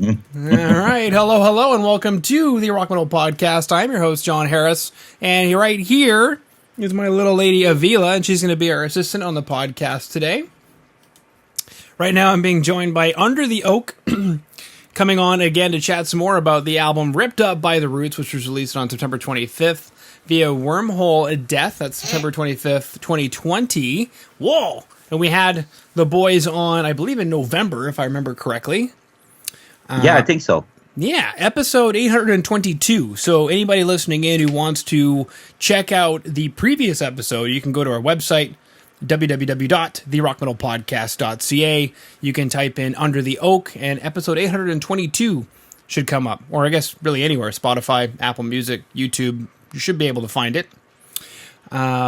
right, hello, and welcome to the Rock Metal Podcast. I'm your host, John Harris, and right here is my little lady, Avila, and she's going to be our assistant on the podcast today. Right now, I'm being joined by Under the Oak, coming on again to chat some more about the album Ripped Up by the Roots, which was released on September 25th via Wormhole Death. That's September 25th, 2020. Whoa! And we had the boys on, I believe, in November, if I remember correctly. Yeah, I think so. Yeah, episode 822. So anybody listening in who wants to check out the previous episode, you can go to our website, www.therockmetalpodcast.ca. You can type in Under the Oak, and episode 822 should come up. Or I guess really anywhere, Spotify, Apple Music, YouTube. You should be able to find it.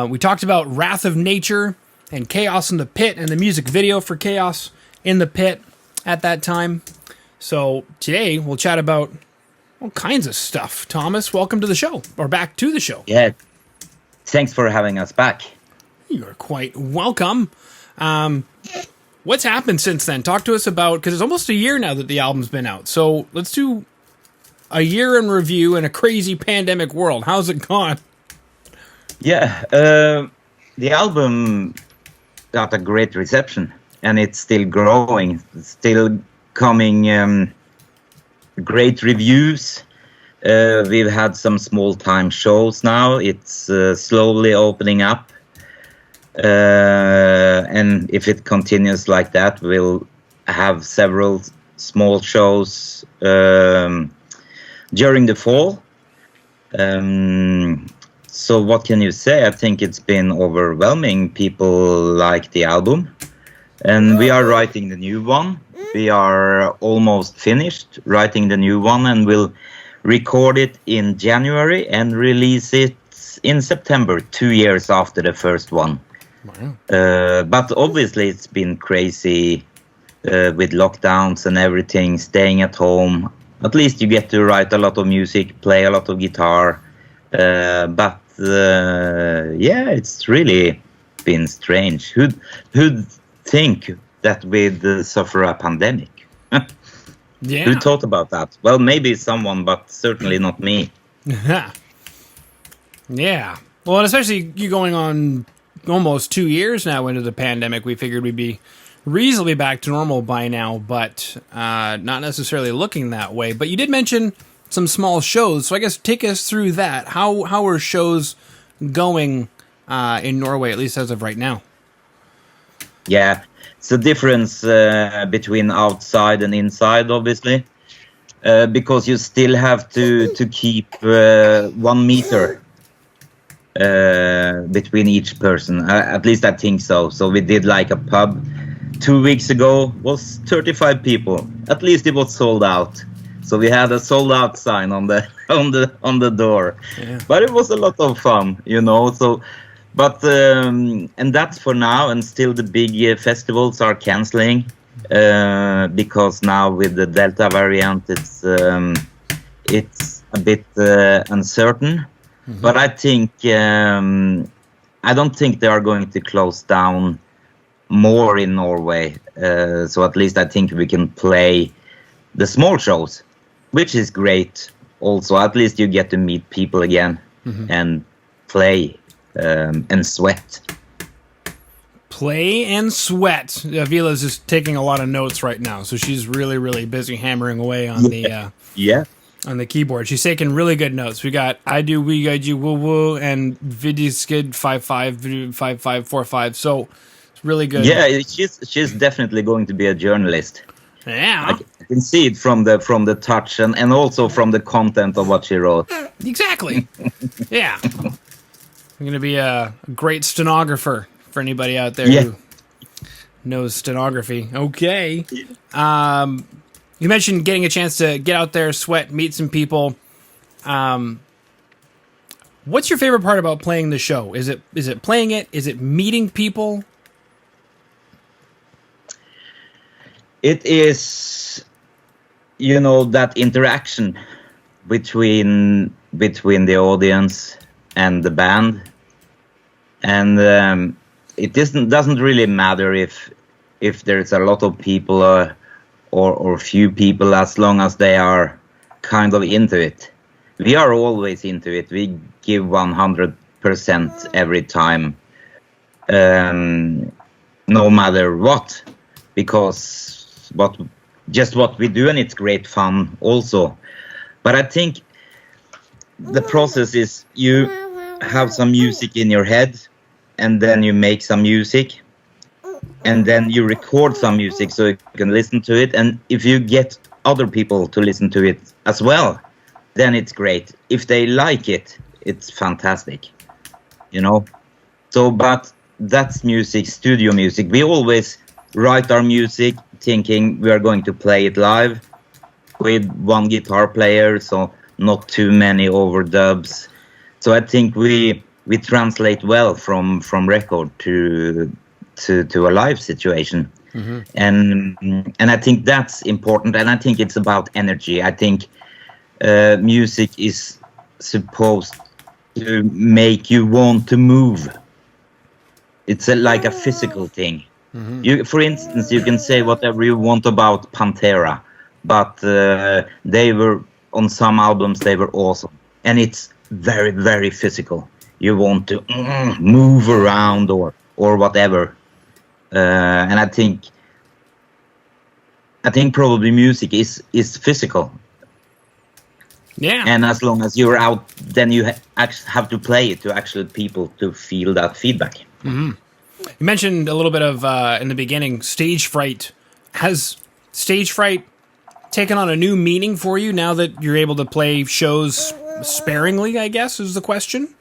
We talked about Wrath of Nature and Chaos in the Pit and the music video for Chaos in the Pit at that time. So today we'll chat about all kinds of stuff. Thomas, welcome to the show, or back to the show. Yeah, thanks for having us back. You're quite welcome. What's happened since then? Talk to us about, because it's almost a year now that the album's been out. So let's do a year in review in a crazy pandemic world. How's it gone? Yeah, the album got a great reception, and it's still growing, still coming great reviews. We've had some small-time shows now. It's slowly opening up. And if it continues like that, we'll have several small shows during the fall. So what can you say? I think it's been overwhelming. People like the album. And we are writing the new one. We are almost finished writing the new one, and we'll record it in January and release it in September, 2 years after the first one. Wow. But obviously it's been crazy with lockdowns and everything, staying at home. At least you get to write a lot of music, play a lot of guitar. But yeah, it's really been strange. Who'd think that we'd suffer a pandemic? Yeah. Who thought about that? Well, maybe someone, but certainly not me. Yeah. Well, and especially you going on almost 2 years now into the pandemic, we figured we'd be reasonably back to normal by now, but not necessarily looking that way. But you did mention some small shows, so I guess take us through that. How are shows going in Norway, at least as of right now? Yeah, it's a difference between outside and inside, obviously, because you still have to keep 1 meter between each person. At least I think so. So we did like a pub 2 weeks ago, was 35 people. At least it was sold out. So we had a sold out sign on the on the door. Yeah. But it was a lot of fun, you know. So. But and that's for now, and still the big festivals are canceling because now with the Delta variant, it's a bit uncertain. Mm-hmm. But I think I don't think they are going to close down more in Norway. So at least I think we can play the small shows, which is great. Also, at least you get to meet people again and play. And sweat. Play and sweat. Avila's just taking a lot of notes right now, so she's really, really busy hammering away on on the keyboard. She's taking really good notes. We got I do, we got you, woo woo, and Vidiskid 554545. So it's really good. Yeah, she's definitely going to be a journalist. Yeah, I can see it from the touch and also from the content of what she wrote. Exactly. Yeah. I'm going to be a great stenographer for anybody out there who knows stenography. Okay. You mentioned getting a chance to get out there, sweat, meet some people. What's your favorite part about playing the show? Is it playing it? Is it meeting people? It is, you know, that interaction between the audience and the band. And it doesn't really matter if there's a lot of people or few people, as long as they are kind of into it. We are always into it. We give 100% every time, no matter what, because what we do, and it's great fun also. But I think the process is you have some music in your head, and then you make some music, and then you record some music so you can listen to it. And if you get other people to listen to it as well, then it's great. If they like it, it's fantastic, you know. So, but that's music, studio music. We always write our music thinking we are going to play it live with one guitar player, so not too many overdubs. So I think we translate well from record to a live situation. Mm-hmm. And I think that's important, and I think it's about energy. I think music is supposed to make you want to move. It's like a physical thing. Mm-hmm. For instance, you can say whatever you want about Pantera, but they were, on some albums, they were awesome, and it's very, very physical. You want to move around or whatever, and I think probably music is physical. Yeah. And as long as you're out, then you have to play it to actual people to feel that feedback. Mm-hmm. You mentioned a little bit of in the beginning stage fright. Has stage fright taken on a new meaning for you now that you're able to play shows sparingly, I guess, is the question?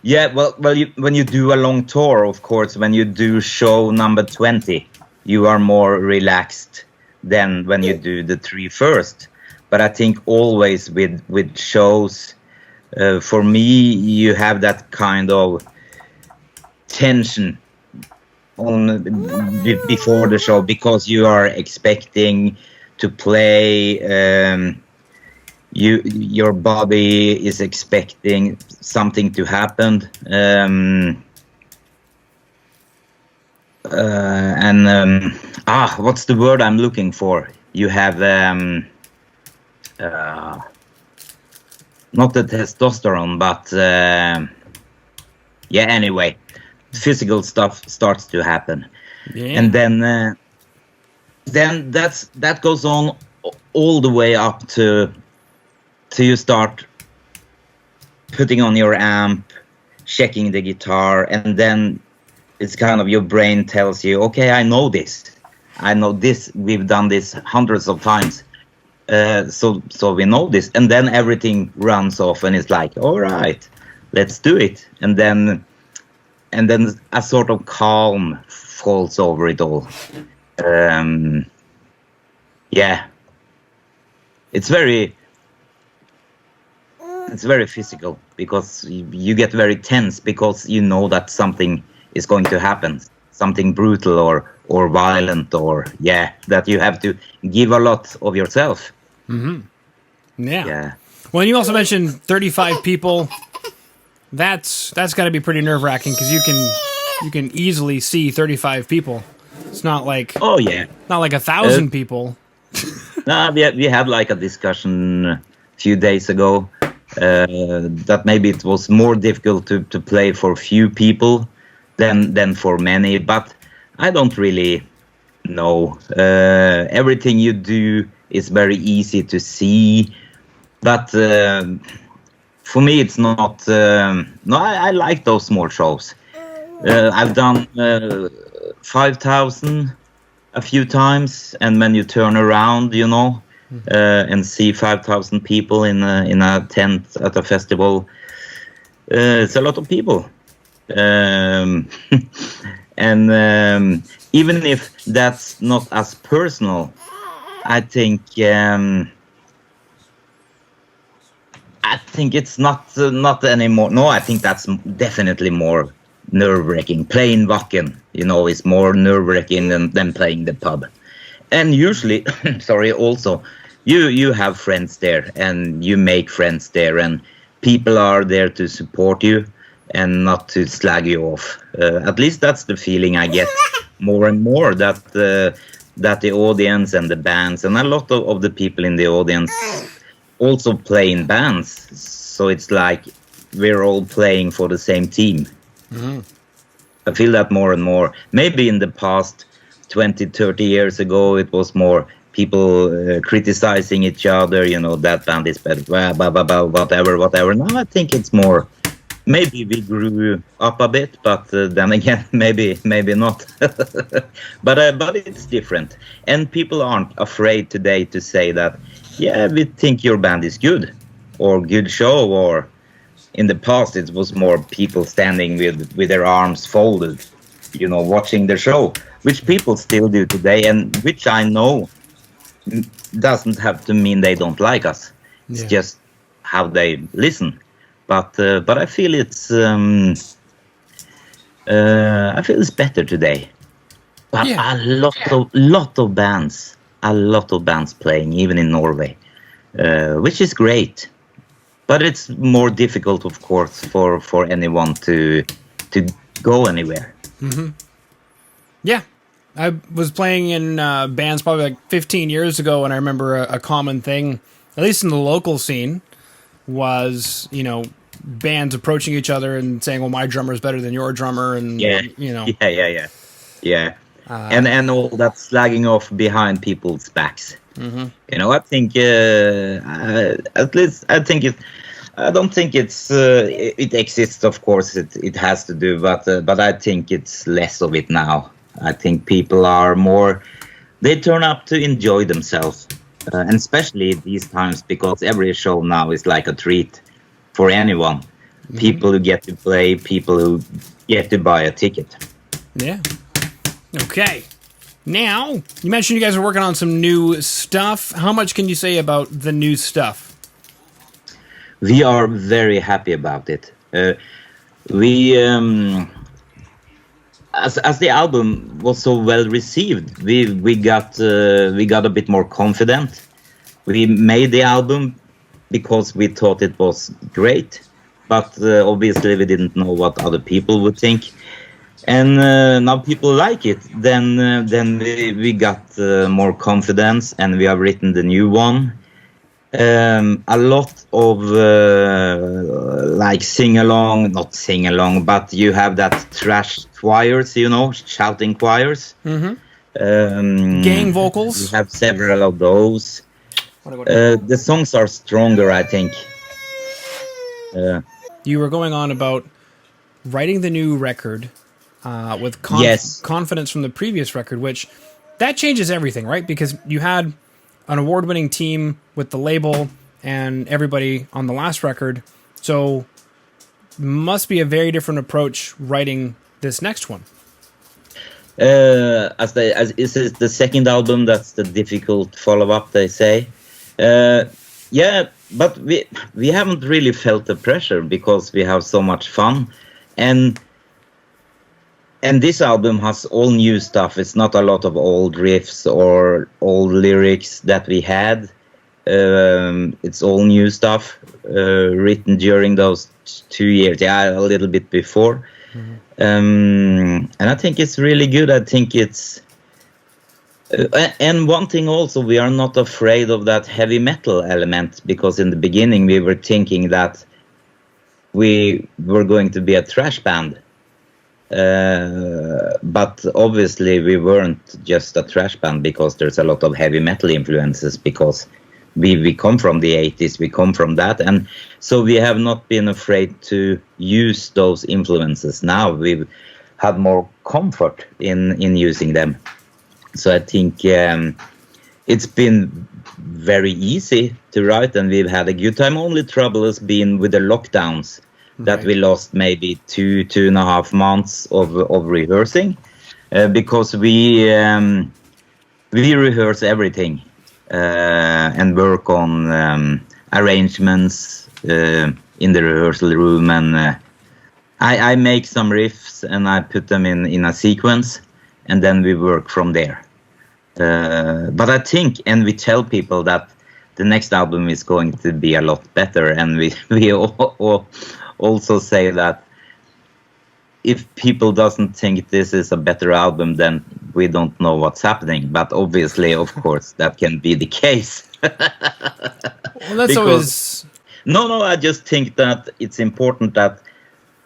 Yeah, well, when you do a long tour, of course, when you do show number 20, you are more relaxed than when you do the 3 first. But I think always with shows, for me, you have that kind of tension on before the show, because you are expecting to play. Your body is expecting something to happen, what's the word I'm looking for? You have not the testosterone, but anyway, physical stuff starts to happen. Yeah. And then that goes on all the way up to you start putting on your amp, checking the guitar, and then it's kind of your brain tells you, okay, I know this, we've done this hundreds of times, so we know this, and then everything runs off, and it's like, all right, let's do it, and then a sort of calm falls over it all. It's very physical, because you get very tense, because you know that something is going to happen, something brutal or violent, or that you have to give a lot of yourself. Mm-hmm. Yeah. Well, and you also mentioned 35 people. That's got to be pretty nerve-wracking, because you can easily see 35 people. It's not like not like 1,000 people. We had like a discussion a few days ago that maybe it was more difficult to play for few people than for many, but I don't really know. Everything you do is very easy to see, but for me it's not. I like those small shows. I've done 5,000 a few times, and when you turn around, and see 5,000 people in a tent at a festival, it's a lot of people. And even if that's not as personal, I think it's not anymore. No, I think that's definitely more nerve-wracking. Playing Wacken, is more nerve-wracking than playing the pub. And usually, also, you have friends there, and you make friends there, and people are there to support you and not to slag you off. At least that's the feeling I get more and more, that that the audience and the bands and a lot of the people in the audience also play in bands. So it's like we're all playing for the same team. Mm-hmm. I feel that more and more. Maybe in the past 20, 30 years ago, it was more people criticizing each other, you know, that band is better, blah, blah, blah, whatever. Now I think it's more, maybe we grew up a bit, but then again, maybe not. But it's different. And people aren't afraid today to say that, yeah, we think your band is good, or good show, or in the past it was more people standing with their arms folded, you know, watching the show, which people still do today, and which I know doesn't have to mean they don't like us. It's just how they listen. But I feel it's better today. But a lot of bands playing, even in Norway, which is great. But it's more difficult, of course, for anyone to go anywhere. Mm-hmm. Yeah. I was playing in bands probably like 15 years ago, and I remember a common thing, at least in the local scene, was, you know, bands approaching each other and saying, well, my drummer is better than your drummer, and, you know. Yeah. And all that slagging off behind people's backs. Mm-hmm. You know, I think, at least, I don't think it exists, of course, it has to do, but I think it's less of it now. I think people are more, they turn up to enjoy themselves, and especially these times, because every show now is like a treat for anyone. Mm-hmm. People who get to play, people who get to buy a ticket. Yeah. Okay. Now, you mentioned you guys are working on some new stuff. How much can you say about the new stuff? We are very happy about it. As the album was so well received, we got a bit more confident. We made the album because we thought it was great, but obviously we didn't know what other people would think. And now people like it. Then we got more confidence, and we have written the new one. A lot of like not sing along, but you have that trash choirs, you know, shouting choirs. Mm-hmm. Gang vocals. We have several of those. The songs are stronger, I think. You were going on about writing the new record with confidence from the previous record, which that changes everything, right? Because you had an award-winning team with the label and everybody on the last record, so must be a very different approach writing this next one. As this is the second album, that's the difficult follow-up, they say. Yeah, but we haven't really felt the pressure because we have so much fun, and this album has all new stuff. It's not a lot of old riffs or old lyrics that we had. It's all new stuff written during those 2 years. Yeah, a little bit before. Mm-hmm. And I think it's really good. I think it's... and one thing also, we are not afraid of that heavy metal element, because in the beginning we were thinking that we were going to be a thrash band. But obviously we weren't just a thrash band, because there's a lot of heavy metal influences, because we come from the 80s, we come from that, and so we have not been afraid to use those influences. Now we've had more comfort in using them, so I think it's been very easy to write, and we've had a good time. Only trouble has been with the lockdowns. That we lost maybe 2.5 months of rehearsing, because we rehearse everything and work on arrangements in the rehearsal room, and I make some riffs and I put them in a sequence, and then we work from there. But I think, and we tell people that the next album is going to be a lot better, and we also say that if people doesn't think this is a better album, then we don't know what's happening. But obviously, of course, that can be the case. Well, that's Because- always. No, I just think that it's important that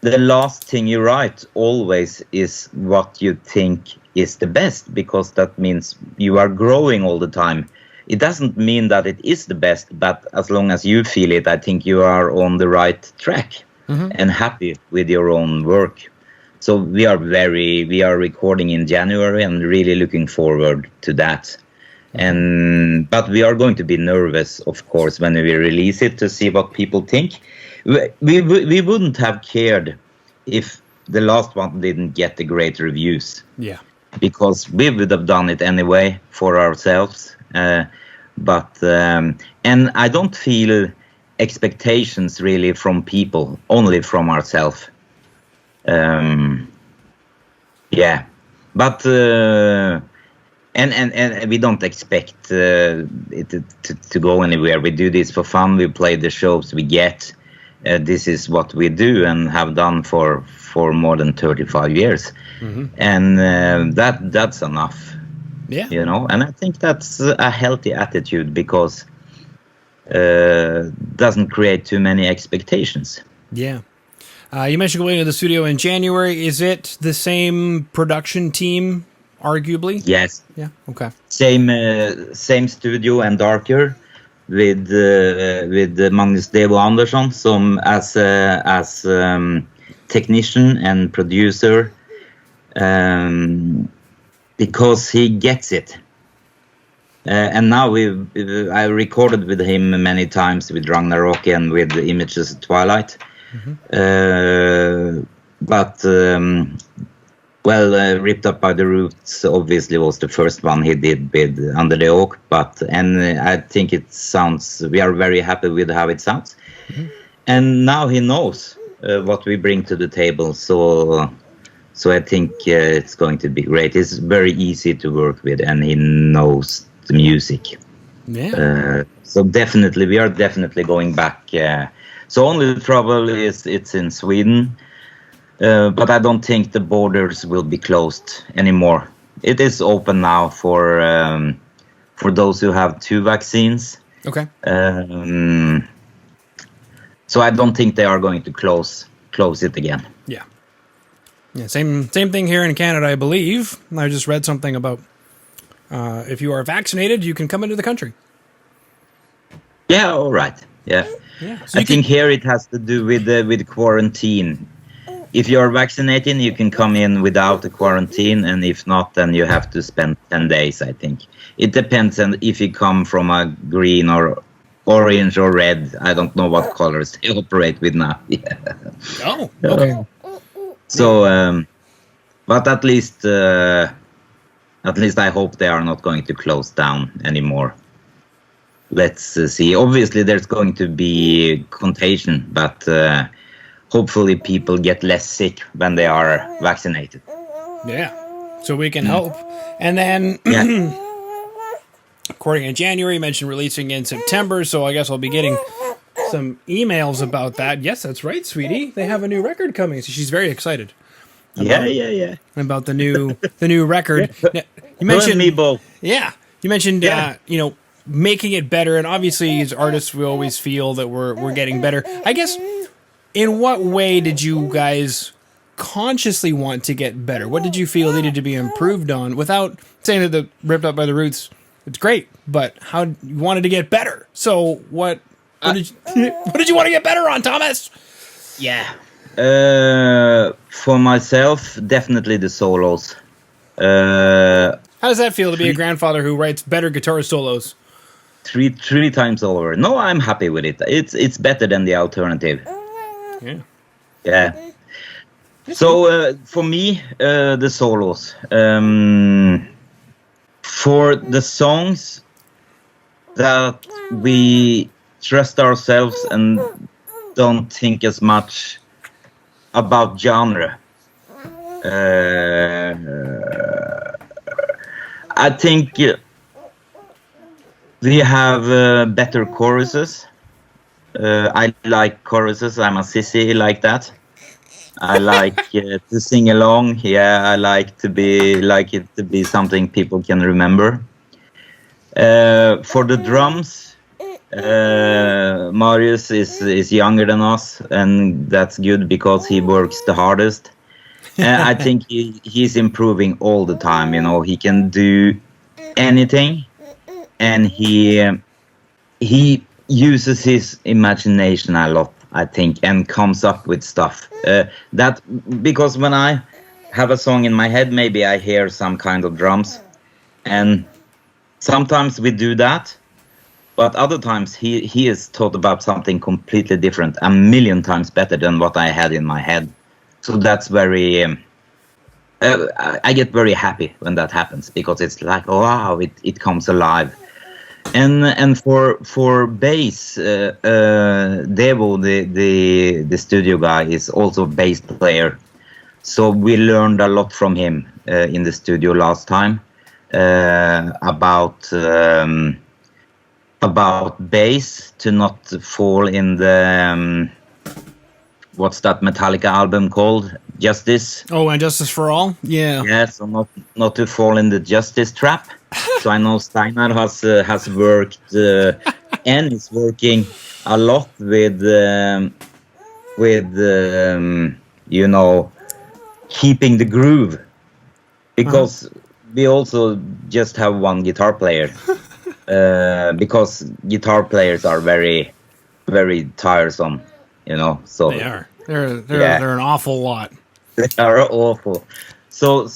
the last thing you write always is what you think is the best, because that means you are growing all the time. It doesn't mean that it is the best, but as long as you feel it, I think you are on the right track and happy with your own work. So we are recording in January and really looking forward to that. But we are going to be nervous, of course, when we release it, to see what people think. We wouldn't have cared if the last one didn't get the great reviews, Yeah. because we would have done it anyway for ourselves. And I don't feel expectations really from people, only from ourselves. Yeah, but and we don't expect it to go anywhere. We do this for fun. We play the shows we get. This is what we do and have done for more than 35 years, and that's enough. Yeah. You know, and I think that's a healthy attitude, because doesn't create too many expectations. Yeah. You mentioned going to the studio in January. Is it the same production team, arguably? Yes. Yeah. Okay. Same studio and darker, with Magnus Devo Andersson as technician and producer, because he gets it. And now I recorded with him many times with Ragnarok and with the Images of Twilight. Ripped Up by the Roots obviously was the first one he did with Under the Oak, and I think we are very happy with how it sounds. And now he knows what we bring to the table, so I think it's going to be great. It's very easy to work with, and he knows the music. Yeah. So definitely, we are definitely going back. So only the trouble is it's in Sweden, but I don't think the borders will be closed anymore. It is open now for those who have 2 vaccines. Okay. So I don't think they are going to close it again. Yeah. Yeah. Same thing here in Canada, I believe. I just read something about if you are vaccinated, you can come into the country. Yeah. All right. Yeah. Yeah. So I think here it has to do with quarantine. If you are vaccinated, you can come in without the quarantine, and if not, then you have to spend 10 days, I think. It depends on if you come from a green or orange or red. I don't know what colors they operate with now. Yeah. Oh, okay. So, but at least I hope they are not going to close down anymore. Let's see. Obviously, there's going to be contagion, but hopefully people get less sick when they are vaccinated. Yeah. So we can hope. And then, according to January, you mentioned releasing in September, so I guess I'll be getting some emails about that. Yes, that's right, sweetie. They have a new record coming, so she's very excited. About the new record. Now, you mentioned me both. Yeah. You mentioned making it better, and obviously as artists we always feel that we're getting better. I guess, in what way did you guys consciously want to get better? What did you feel needed to be improved on, without saying that the Ripped Up by the Roots, it's great, but how you wanted to get better? So what did you want to get better on, Thomas? Yeah. For myself, definitely the solos. How does that feel to be a grandfather who writes better guitar solos? Three times over. No, I'm happy with it. It's better than the alternative. Yeah. So for me, the solos. For the songs that we trust ourselves and don't think as much about genre. I think we have better choruses. I like choruses. I'm a sissy like that. I like to sing along. Yeah, I like it to be something people can remember. For the drums, Marius is younger than us, and that's good because he works the hardest. I think he's improving all the time. You know, he can do anything, and he uses his imagination a lot, I think, and comes up with stuff. That because when I have a song in my head, maybe I hear some kind of drums, and sometimes we do that, but other times he is thought about something completely different, a million times better than what I had in my head. So that's very. I get very happy when that happens because it's like, oh, wow, it comes alive. And for bass, Devo, the studio guy, is also a bass player. So we learned a lot from him in the studio last time about bass, to not fall in the what's that Metallica album called? Justice. Oh, and Justice for All? Yeah. Yeah, so not to fall in the justice trap. So I know Steinar has worked and is working a lot with you know, keeping the groove, because we also just have one guitar player because guitar players are very, very tiresome, you know. So They are. They're an awful lot. They are awful. So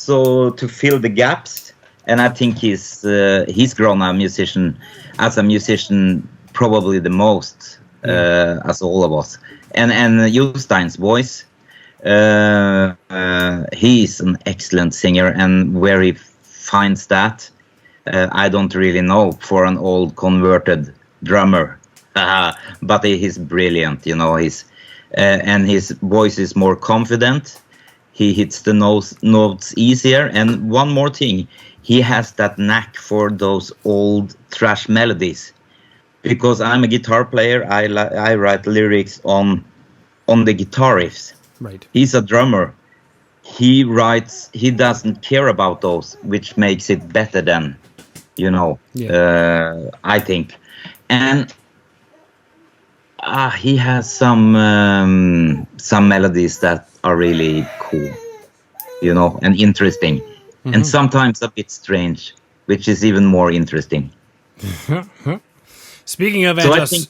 to fill the gaps, and I think he's grown as a musician probably the most as all of us. And Justein's voice, he's an excellent singer, and where he finds that, I don't really know for an old converted drummer. But he's brilliant, you know. And his voice is more confident. He hits the notes easier. And one more thing, he has that knack for those old thrash melodies. Because I'm a guitar player, I write lyrics on the guitar riffs. Right. He's a drummer. He doesn't care about those, which makes it better than, you know, I think. And he has some melodies that are really cool, you know, and interesting, and sometimes a bit strange, which is even more interesting. Speaking of, so I think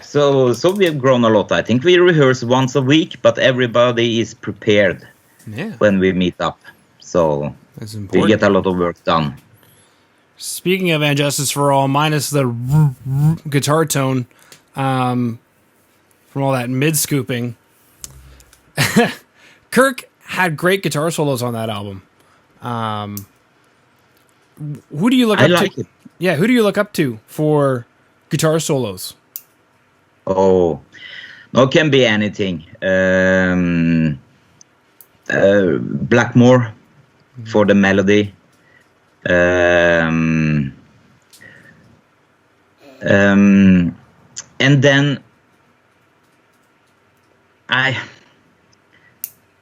so we have grown a lot. I think we rehearse once a week, but everybody is prepared when we meet up, so that's important. We get a lot of work done. Speaking of And Justice for All, minus the guitar tone from all that mid scooping, Kirk had great guitar solos on that album. Who do you look up to? It. Yeah, who do you look up to for guitar solos? Oh, no, it can be anything. Blackmore for the melody. And then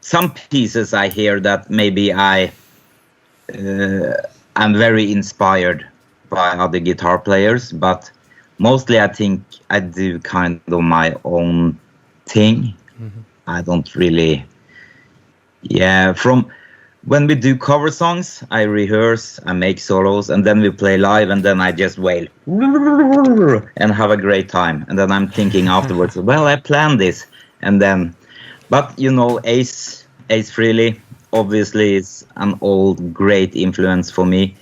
some pieces I hear that maybe I'm very inspired by other guitar players, but mostly I think I do kind of my own thing. I don't really, from when we do cover songs, I rehearse, I make solos, and then we play live, and then I just wail and have a great time. And then I'm thinking afterwards, well, I planned this. And then, but you know, Ace Frehley obviously is an old great influence for me.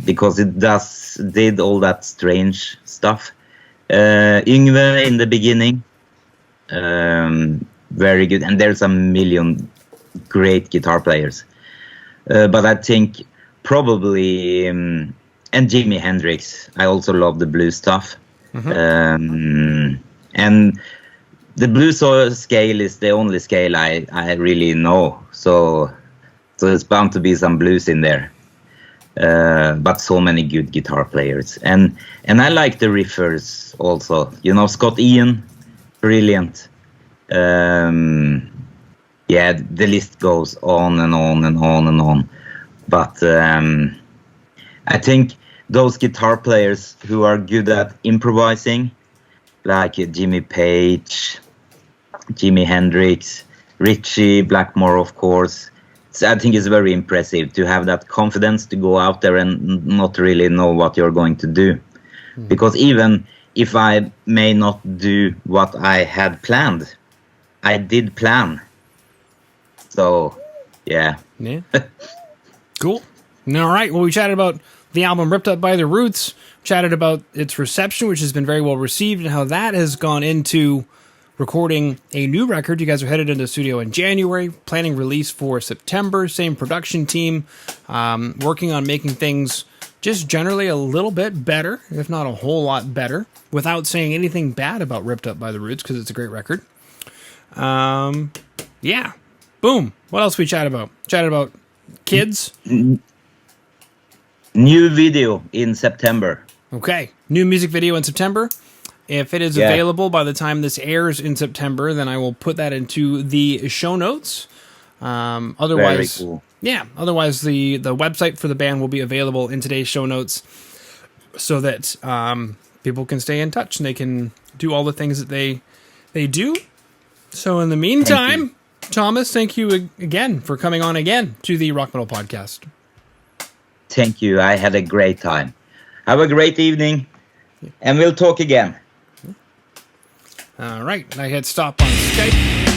Because it did all that strange stuff. Yngve in the beginning, very good. And there's a million great guitar players, but I think probably and Jimi Hendrix. I also love the blues stuff, and the blues scale is the only scale I really know. So it's bound to be some blues in there. But so many good guitar players, and I like the riffers also. You know, Scott Ian, brilliant. yeah, the list goes on and on and on and on. But I think those guitar players who are good at improvising, like Jimmy Page, Jimi Hendrix, Richie Blackmore, of course. So I think it's very impressive to have that confidence to go out there and not really know what you're going to do. Because even if I may not do what I had planned, I did plan. So, yeah. Yeah. Cool. All right. Well, we chatted about the album Ripped Up by the Roots, chatted about its reception, which has been very well received, and how that has gone into recording a new record. You guys are headed into the studio in January, planning release for September. Same production team, working on making things just generally a little bit better, if not a whole lot better, without saying anything bad about Ripped Up by the Roots, because it's a great record. Yeah. Boom. What else we chat about? Chatted about kids. New video in September. Okay. New music video in September. If it is available by the time this airs in September, then I will put that into the show notes. Otherwise, Very cool. Yeah. Otherwise, the website for the band will be available in today's show notes, so that people can stay in touch and they can do all the things that they do. So in the meantime, Thomas, thank you again for coming on again to the Rock Metal Podcast. Thank you. I had a great time. Have a great evening, and we'll talk again. All right. I hit stop on Skype.